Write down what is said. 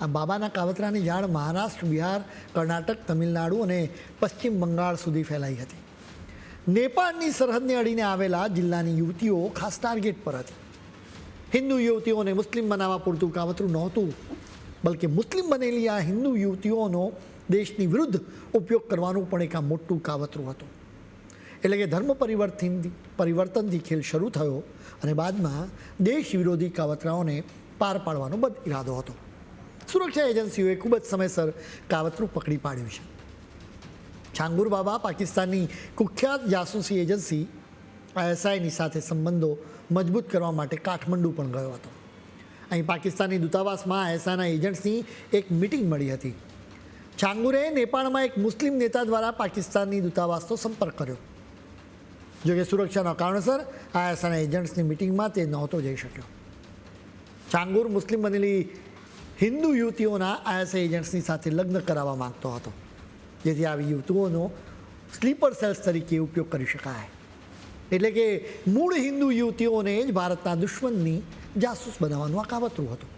આ બાબાના કાવતરાની જાણ મહારાષ્ટ્ર, બિહાર, કર્ણાટક, તમિલનાડુ અને પશ્ચિમ બંગાળ સુધી ફેલાઈ હતી. નેપાળની સરહદને અડીને આવેલા જિલ્લાની યુવતીઓ ખાસ ટાર્ગેટ પર હતી. હિન્દુ યુવતીઓને મુસ્લિમ બનાવવા પૂરતું કાવતરું નહોતું, બલકે મુસ્લિમ બનેલી આ હિન્દુ યુવતીઓનો દેશની વિરુદ્ધ ઉપયોગ કરવાનું પણ એક આ મોટું કાવતરું હતું. એટલે કે ધર્મ પરિવર્તનથી ખેલ શરૂ થયો અને બાદમાં દેશ વિરોધી કાવતરાઓને પાર પાડવાનો બદ ઇરાદો હતો. સુરક્ષા એજન્સીઓએ ખૂબ જ સમયસર કાવતરું પકડી પાડ્યું છે. છાંગુર બાબા પાકિસ્તાનની કુખ્યાત જાસૂસી એજન્સી ISIની સાથે સંબંધો મજબૂત કરવા માટે કાઠમંડુ પણ ગયો હતો. અહીં પાકિસ્તાની દૂતાવાસમાં ISIના એજન્ટ્સની એક મિટિંગ મળી હતી. છાંગુરે નેપાળમાં એક મુસ્લિમ નેતા દ્વારા પાકિસ્તાનની દૂતાવાસનો સંપર્ક કર્યો. જોકે સુરક્ષાના કારણસર ISIના એજન્ટ્સની મિટિંગમાં તે નહોતો જઈ શક્યો. છાંગુર મુસ્લિમ બનેલી હિન્દુ યુવતીઓના ISI એજન્ટ્સની સાથે લગ્ન કરાવવા માંગતો હતો, જેથી આવી યુવતીઓનો સ્લીપર સેલ્સ તરીકે ઉપયોગ કરી શકાય. એટલે કે મૂળ હિન્દુ યુવતીઓને જ ભારતના દુશ્મનની જાસૂસ બનાવવાનું આ કાવતરું હતું.